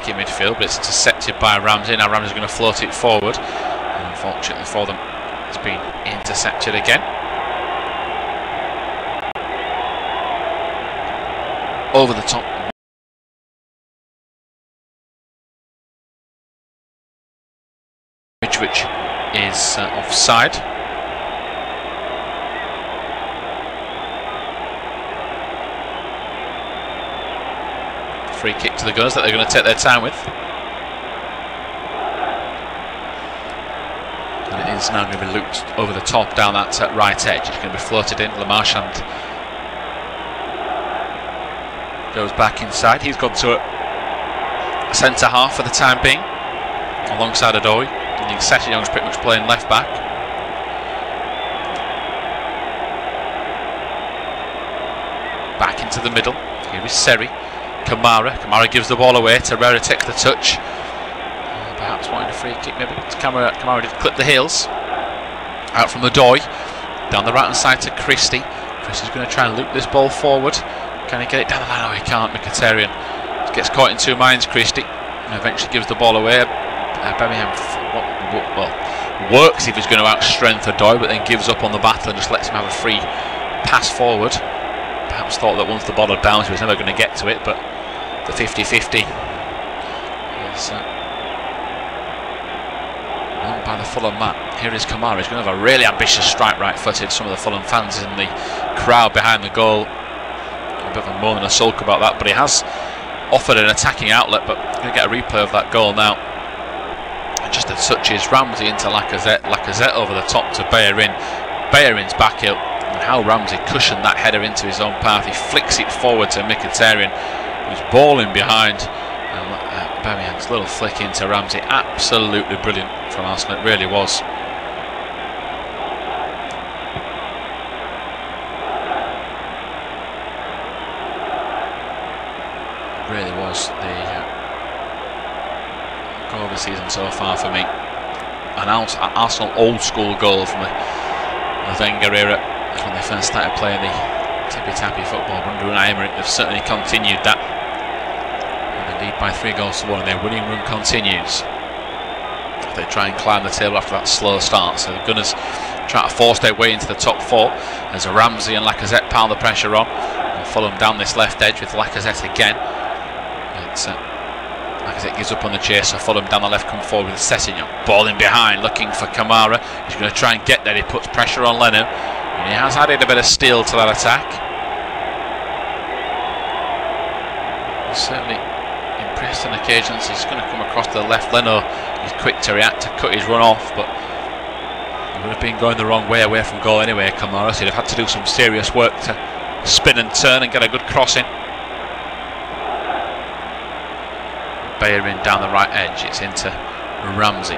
attacking midfield, but it's intercepted by Ramsey. Now Ramsey's going to float it forward, and unfortunately for them, it's been intercepted again. Over the top. Which is offside. Free kick to the Gunners that they're going to take their time with. And it is now going to be looped over the top down that right edge. It's going to be floated in. Lamarchand goes back inside. He's gone to a centre half for the time being, alongside Odoi. I think Sessegnon pretty much playing left back. Back into the middle. Here is Seri. Kamara gives the ball away. Torreira takes the touch. Perhaps wanting a free kick, maybe. Kamara did clip the heels. Out from Odoi. Down the right hand side to Christie. Christie's going to try and loop this ball forward. Can he get it down the line? No, he can't. Mkhitaryan gets caught in two minds, Christie. And eventually gives the ball away. Birmingham works if he's going to outstrength Odoi, but then gives up on the battle and just lets him have a free pass forward. Perhaps thought that once the ball had bounced he was never going to get to it, but the 50-50 is won by the Fulham man. Here is Kamara. He's going to have a really ambitious strike, right-footed. Some of the Fulham fans in the crowd behind the goal a bit of a moan and a sulk about that, but he has offered an attacking outlet. But we're going to get a replay of that goal now. Just the touches Ramsey into Lacazette over the top to Bellerin. Bellerin's back heel, and how Ramsey cushioned that header into his own path. He flicks it forward to Mkhitaryan, who's balling behind, and Birmingham's little flick into Ramsey. Absolutely brilliant from Arsenal, it really was. It really was the goal of the season so far for me. An Arsenal old school goal from the Wenger era, when they first started playing the tippy-tappy football under Unai Emery. They've certainly continued that, and they lead by 3-1, and their winning run continues. They try and climb the table after that slow start, so the Gunners try to force their way into the top four as Ramsey and Lacazette pile the pressure on, and Fulham down this left edge with Lacazette again. Lacazette gives up on the chase, so Fulham down the left come forward with Sessegnon. Ball in behind, looking for Kamara. He's going to try and get there. He puts pressure on Leno, and he has added a bit of steel to that attack. He's certainly impressed on occasions. He's going to come across to the left. Leno, he's quick to react to cut his run off, but he would have been going the wrong way away from goal anyway, Kamara, so he'd have had to do some serious work to spin and turn and get a good cross in. Bellerin down the right edge, it's into Ramsey.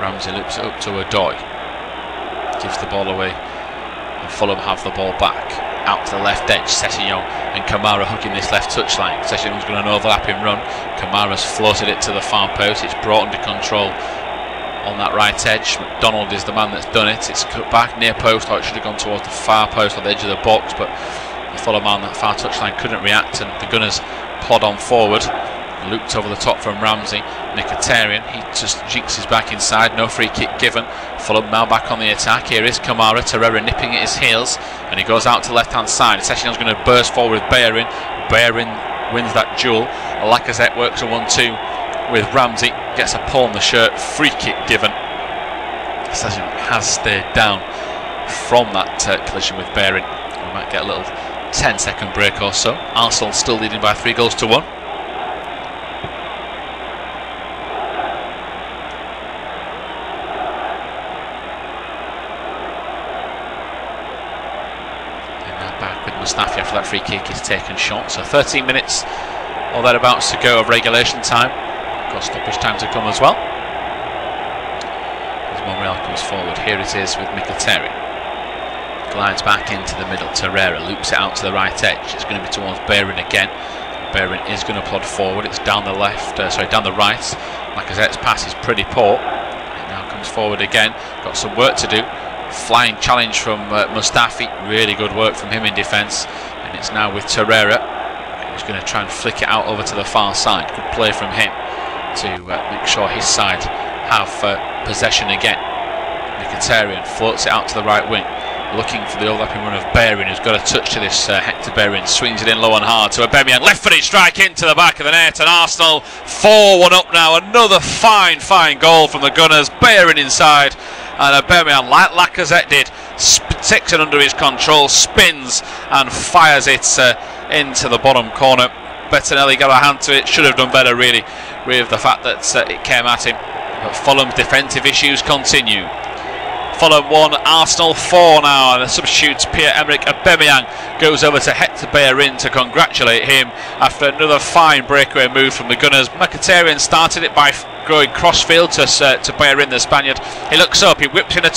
Ramsey loops it up to Odoi, gives the ball away, and Fulham have the ball back. Out to the left edge, Sessegnon and Kamara hooking this left touchline. Sessegnon's going to an overlapping run. Kamara's floated it to the far post. It's brought under control on that right edge. McDonald is the man that's done it. It's cut back near post, or it should have gone towards the far post on the edge of the box, but the Fulham man on that far touchline couldn't react, and the Gunners plod on forward. Looped over the top from Ramsey. Mkhitaryan, he just jinxes back inside, no free kick given. Fulham now back on the attack. Here is Kamara, Torreira nipping at his heels, and he goes out to the left hand side. Sessegnon's going to burst forward with Bellerin. Bellerin wins that duel. Lacazette works a 1-2 with Ramsey, gets a pull on the shirt, free kick given. Sessegnon has stayed down from that collision with Bellerin. We might get a little 10-second break or so. Arsenal still leading by 3-1. Mustafi after that free kick is taken short. So 13 minutes or thereabouts to go of regulation time. Got stoppage time to come as well. As Monreal comes forward, here it is with Mkhitaryan. Glides back into the middle. Torreira loops it out to the right edge. It's going to be towards Bellerin again. Bellerin is going to plod forward. It's down the left, down the right. Lacazette's pass is pretty poor. It now comes forward again. Got some work to do. Flying challenge from Mustafi, really good work from him in defence, and it's now with Torreira. He's going to try and flick it out over to the far side. Good play from him to make sure his side have possession again. Mkhitaryan floats it out to the right wing, looking for the overlapping run of Bellerin, who's got a touch to this. Hector Bellerin swings it in low and hard to Aubameyang, left-footed strike into the back of the net, and Arsenal 4-1 up now. Another fine goal from the Gunners. Bellerin inside, and Aubameyang, like Lacazette did, takes it under his control, spins and fires it into the bottom corner. Bettinelli got a hand to it, should have done better really, with the fact that it came at him. But Fulham's defensive issues continue. Fulham 1, Arsenal 4 now, and the substitutes Pierre-Emerick Aubameyang goes over to Hector Bellerin to congratulate him after another fine breakaway move from the Gunners. Mkhitaryan started it by going crossfield to Bellerin, the Spaniard. He looks up, he whips in a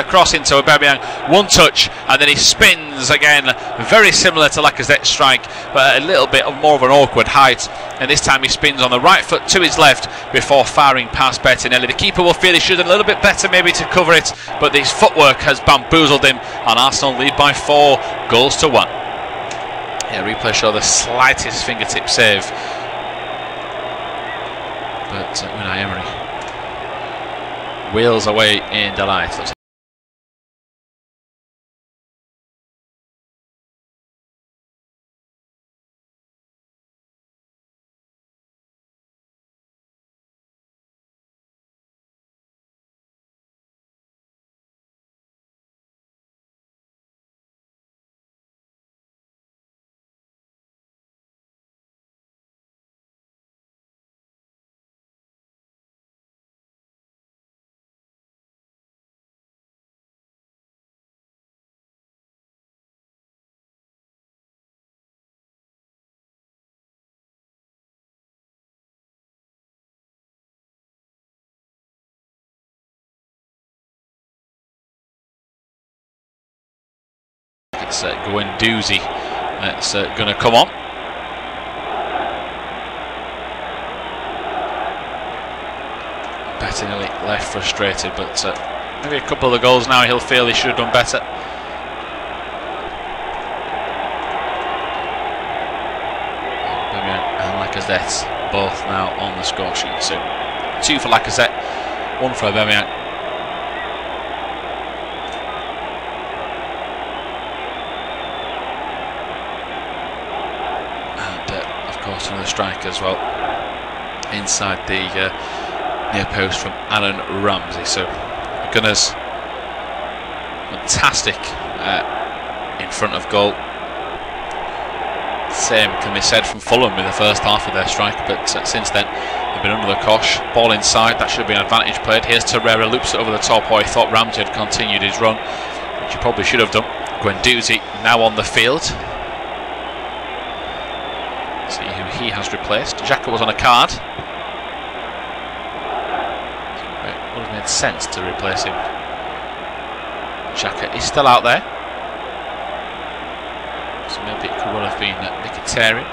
cross into Aubameyang, one touch, and then he spins again, very similar to Lacazette's strike, but a little bit more of an awkward height, and this time he spins on the right foot to his left before firing past Bettinelli. The keeper will feel he should have done a little bit better maybe to cover it, but his footwork has bamboozled him, and Arsenal lead by 4-1. Yeah, replay show the slightest fingertip save, but Unai Emery wheels away in delight. It's Guendouzi that's going to come on. Bettinelli left frustrated, but maybe a couple of the goals now he'll feel he should have done better. And Lacazette both now on the score sheet. So 2 for Lacazette, 1 for Aubameyang. One of the strike as well inside the near post from Aaron Ramsey. So the Gunners fantastic in front of goal. Same can be said from Fulham in the first half of their strike, but since then they've been under the cosh. Ball inside, that should have been an advantage played. Here's Torreira, loops it over the top. I thought Ramsey had continued his run, which he probably should have done. Guendouzi now on the field. See who he has replaced. Xhaka was on a card. So it would have made sense to replace him. Xhaka is still out there, so maybe it could well have been Mkhitaryan,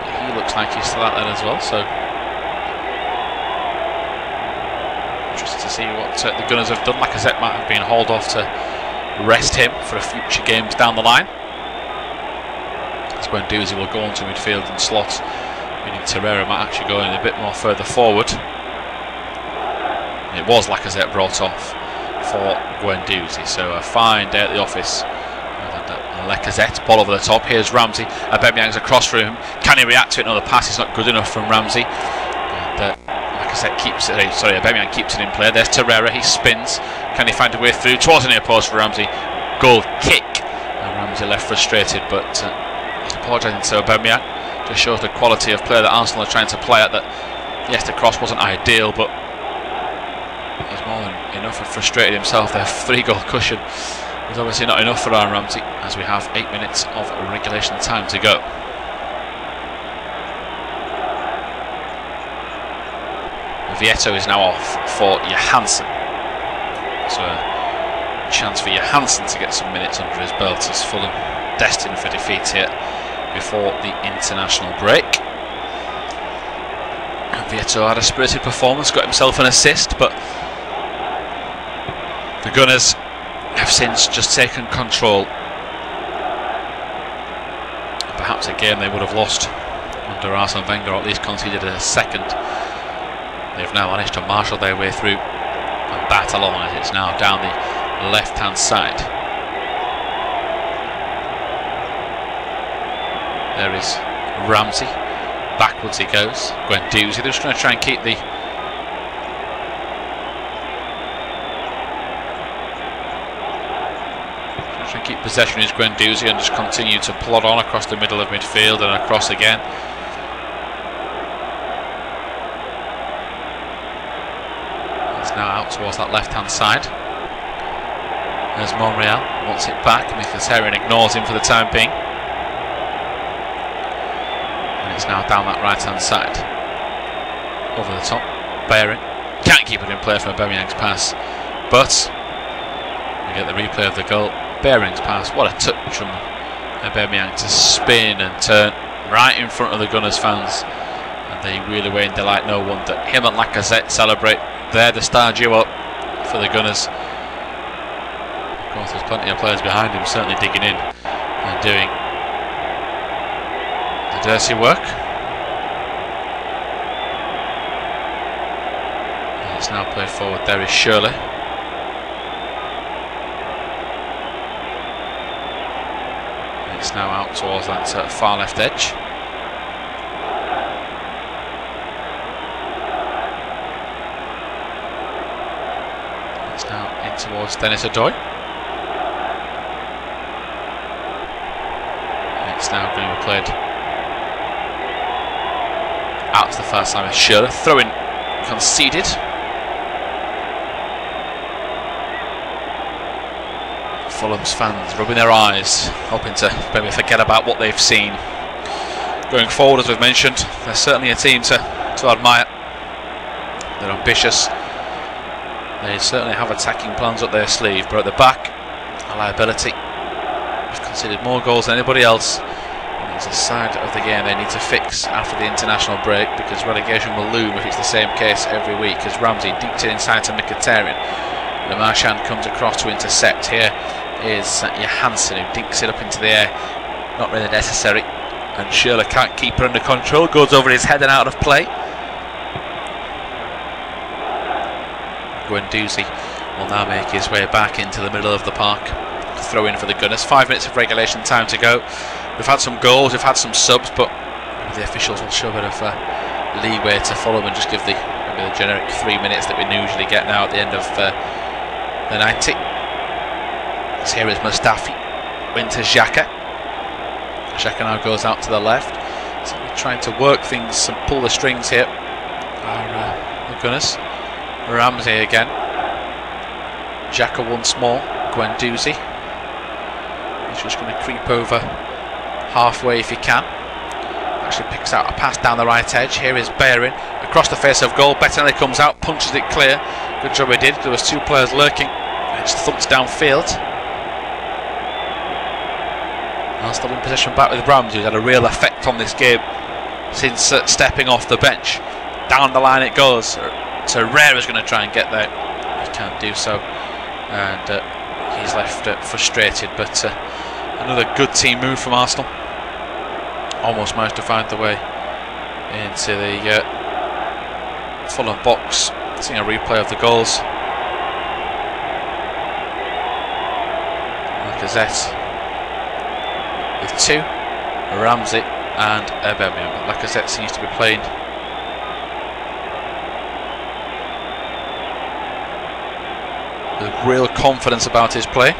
but he looks like he's still out there as well. So interested to see what the Gunners have done. Lacazette might have been hauled off to rest him for future games down the line. Guendouzi will go on to midfield and slot, meaning Torreira might actually go in a bit more further forward. It was Lacazette brought off for Guendouzi, so a fine day at the office. Lacazette, ball over the top. Here's Ramsey. Aubameyang's across from him. Can he react to it? No, the pass is not good enough from Ramsey. And Lacazette keeps it. Aubameyang keeps it in play. There's Torreira. He spins. Can he find a way through towards the near post for Ramsey? Goal kick. And Ramsey left frustrated, but he's apologising to Aubameyang. Just shows the quality of play that Arsenal are trying to play at. That yes, the cross wasn't ideal, but he's more than enough and frustrated himself. Their 3-goal cushion is obviously not enough for Aaron Ramsey, as we have 8 minutes of regulation time to go. Vieto is now off for Johansson, so a chance for Johansson to get some minutes under his belt, as Fulham destined for defeat here before the international break. And Vieto had a spirited performance, got himself an assist, but the Gunners have since just taken control. Perhaps perhaps a game they would have lost under Arsene Wenger, or at least conceded a second. They've now managed to marshal their way through and battle on as it's now down the left-hand side. There is Ramsey. Backwards he goes. Guendouzi. They're just going to try and keep the keep possession is Guendouzi and just continue to plod on across the middle of midfield and across again. It's now out towards that left-hand side. There's Monreal, wants it back. Mkhitaryan ignores him for the time being. And it's now down that right-hand side. Over the top, Bellerin. Can't keep it in play for Aubameyang's pass. But we get the replay of the goal. Bellerin's pass, what a touch from Aubameyang to spin and turn right in front of the Gunners fans, and they really were in delight. No wonder him and Lacazette celebrate. They're the star duo for the Gunners. Of course, there's plenty of players behind him certainly digging in and doing the dirty work. And it's now played forward. There is Shirley. It's now out towards that far left edge. It's now in towards Dennis Odoi. It's now going to be played out to the far side with Schürrle. Throw-in conceded. Fulham's fans rubbing their eyes, hoping to maybe forget about what they've seen. Going forward, as we've mentioned, they're certainly a team to admire. They're ambitious. They certainly have attacking plans up their sleeve, but at the back, a liability. They've conceded more goals than anybody else. And it's a side of the game they need to fix after the international break, because relegation will loom if it's the same case every week. As Ramsey dinks it inside to Mkhitaryan. The Marchand comes across to intercept. Here is Johansson, who dinks it up into the air. Not really necessary. And Schürrle can't keep it under control. Goes over his head and out of play. Guendouzi will now make his way back into the middle of the park. Throw in for the Gunners. 5 minutes of regulation time to go. We've had some goals, we've had some subs, but maybe the officials will show a bit of leeway to Fulham and just give maybe the generic 3 minutes that we usually get now at the end of the 90. So here is Mustafi. Into Xhaka. Xhaka now goes out to the left. So we're trying to work things and pull the strings here. The Gunners. Ramsey again. Xhaka once more. Guendouzi. He's just going to creep over halfway if he can. Actually picks out a pass down the right edge. Here is Bellerin. Across the face of goal. Bettinelli comes out, punches it clear. Good job he did. There was 2 players lurking. It's thumped downfield. Now still in possession back with Ramsey, who's had a real effect on this game since stepping off the bench. Down the line it goes. Torreira's going to try and get there. He can't do so. And he's left frustrated. But another good team move from Arsenal. Almost managed to find the way into the Fulham box. Seeing a replay of the goals. Lacazette with 2, Ramsey and Aubameyang. But Lacazette seems to be playing with real confidence about his play.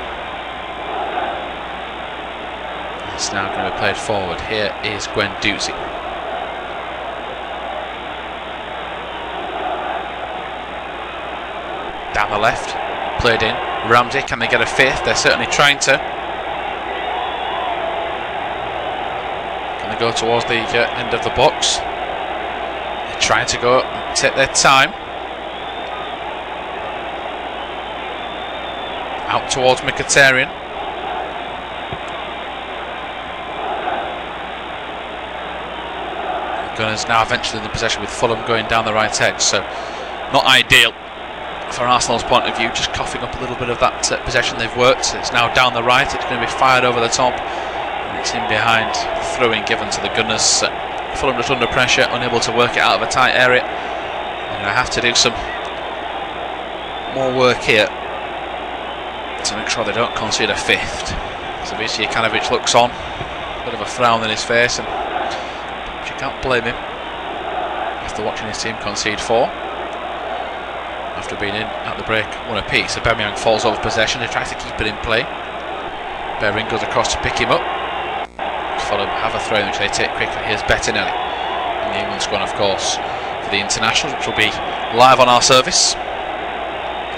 It's now going to be played forward. Here is Guendouzi. Down the left, played in. Ramsey, can they get a 5th? They're certainly trying to. Can they go towards the end of the box? They're trying to go and take their time. Out towards Mkhitaryan. The Gunners now eventually in the possession with Fulham going down the right edge, so not ideal for Arsenal's point of view, just coughing up a little bit of that possession they've worked. It's now down the right, it's going to be fired over the top, and It's in behind, throwing given to the Gunners. Fulham just under pressure, unable to work it out of a tight area. And I have to do some more work here to make sure they don't concede a fifth. Savici Jokanovic looks on, a bit of a frown in his face, and you can't blame him after watching his team concede 4. After being in at the break, one apiece. Aubameyang falls over possession, he tries to keep it in play. Bellerin goes across to pick him up. Fulham have a throw in which they take quickly. Here's Bettinelli in the England squad, of course, for the internationals, which will be live on our service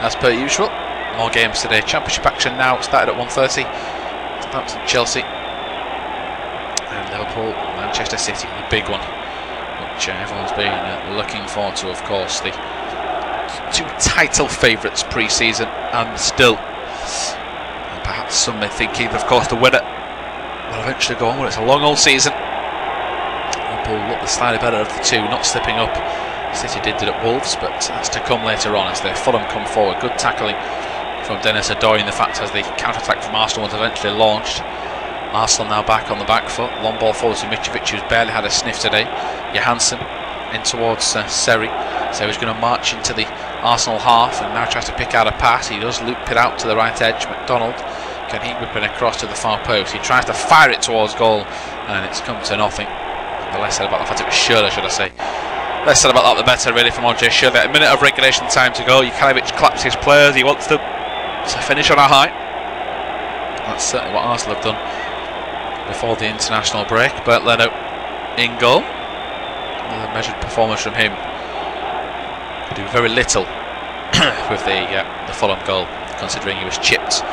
as per usual. More games today. Championship action now started at 1:30. Southampton, Chelsea, and Liverpool, Manchester City, the big one, which everyone's been looking forward to, of course. The 2 title favourites pre-season, and still, and perhaps some may think either, of course, the winner will eventually go on. Well, it's a long old season. Liverpool look the slightly better of the two, not slipping up. City did it at Wolves, but that's to come later on as their Fulham come forward. Good tackling from Dennis Adoy, in the fact as the counter-attack from Arsenal was eventually launched. Arsenal now back on the back foot. Long ball forward to Mitrovic, who's barely had a sniff today. Johansson in towards Seri. Seri's going to march into the Arsenal half and now tries to pick out a pass. He does loop it out to the right edge. McDonald, can he whip it across to the far post? He tries to fire it towards goal and it's come to nothing. The less said about that, it was Schürrle, should I say. Less said about that, the better, really, from Andre Schürrle. A minute of regulation time to go. Jokanovic claps his players. He wants them to finish on a high. That's certainly what Arsenal have done before the international break. Bert Leno in goal. Another measured performance from him. Could do very little with the Fulham goal, considering he was chipped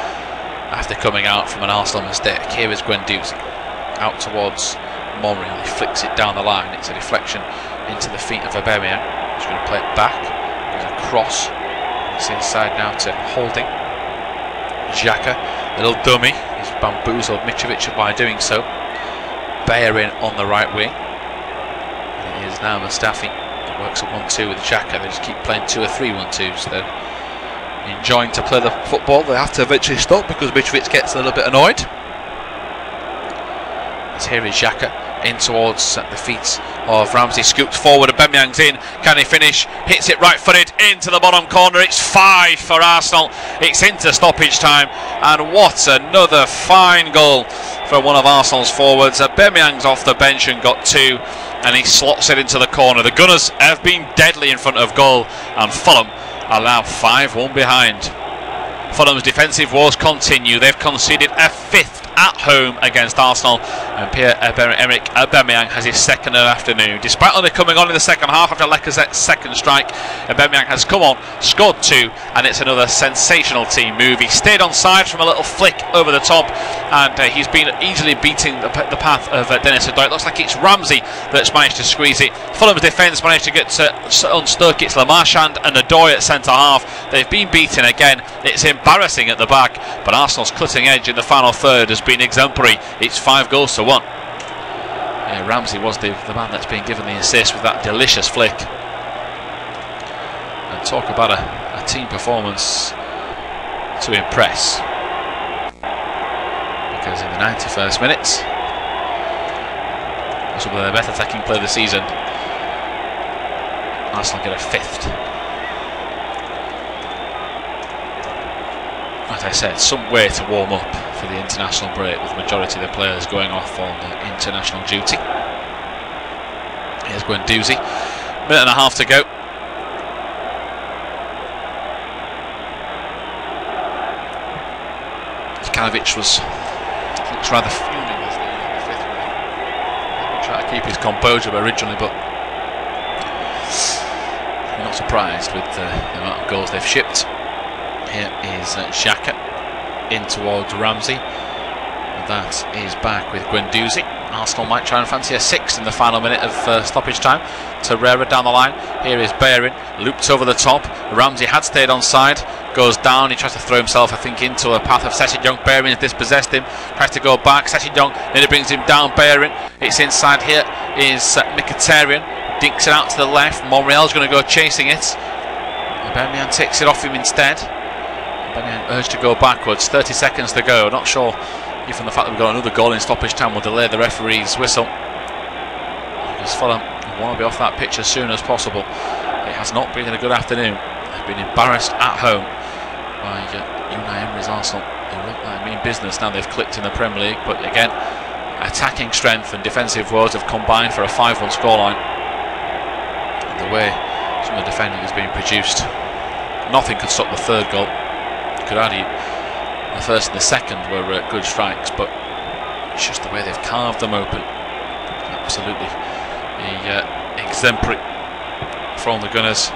after coming out from an Arsenal mistake. Here is Guendouzi out towards Monreal. He flicks it down the line. It's a deflection into the feet of Aubameyang. He's going to play it back. There's a cross. It's inside now to Holding. Xhaka, little dummy. He's bamboozled Mitrovic by doing so. Bellerin on the right wing. And it is now Mustafi. It works a 1-2 with Xhaka. They just keep playing 2 or 3 1-2s. They're enjoying to play the football. They have to eventually stop because Mitrovic gets a little bit annoyed. As here is Xhaka in towards the feet of Ramsey, scoops forward, Aubameyang's in, can he finish? Hits it right footed into the bottom corner. It's 5 for Arsenal. It's into stoppage time, and what another fine goal from one of Arsenal's forwards. Aubameyang's off the bench and got 2, and he slots it into the corner. The Gunners have been deadly in front of goal, and Fulham are now 5-1 behind. Fulham's defensive woes continue. They've conceded a 5th at home against Arsenal, and Pierre-Emerick Aubameyang has his 2nd of the afternoon. Despite only coming on in the second half after Lacazette's 2nd strike, Aubameyang has come on, scored 2, and it's another sensational team move. He stayed on side from a little flick over the top, and he's been easily beating the path of Dennis Adoy. It looks like it's Ramsey that's managed to squeeze it. Fulham's defence managed to get unstuck. It's Lamarchand and Adoy at centre half. They've been beaten again. It's embarrassing at the back, but Arsenal's cutting edge in the final third has been exemplary. It's 5-1. Yeah, Ramsey was the man that's been given the assist with that delicious flick. And talk about a team performance to impress, because in the 91st minutes, this will be their best attacking play of the season. Arsenal get a 5th. As I said, some way to warm up for the international break, with the majority of the players going off on international duty. Here's Guendouzi, minute and a half to go. Jokanovic looks rather fuming as the 5th man. He tried to keep his composure originally, but I'm not surprised with the amount of goals they've shipped. Here is Xhaka in towards Ramsey. That is back with Guendouzi. Arsenal might try and fancy a 6th in the final minute of stoppage time. Torreira down the line. Here is Bellerin, looped over the top. Ramsey had stayed on side, goes down. He tries to throw himself, I think, into a path of Sessegnon. Bellerin has dispossessed him, tries to go back. Sessegnon nearly brings him down. Bellerin, it's inside. Here is Mkhitaryan, dinks it out to the left. Monreal's going to go chasing it. Aubameyang takes it off him instead. Aubameyang urged to go backwards. 30 seconds to go. Not sure even the fact that we've got another goal in stoppage time will delay the referee's whistle, because Fulham want to be off that pitch as soon as possible. It has not been a good afternoon. They've been embarrassed at home by Unai Emery's Arsenal, who look like mean business now they've clicked in the Premier League. But again, attacking strength and defensive woes have combined for a 5-1 scoreline. And the way some of the defending has been produced, nothing could stop the third goal. You could argue the first and the second were good strikes, but it's just the way they've carved them open. Absolutely exemplary from the Gunners.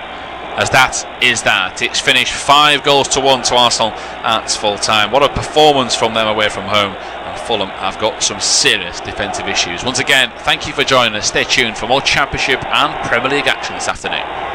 As that is that. It's finished 5-1 to Arsenal at full time. What a performance from them away from home. And Fulham have got some serious defensive issues. Once again, thank you for joining us. Stay tuned for more Championship and Premier League action this afternoon.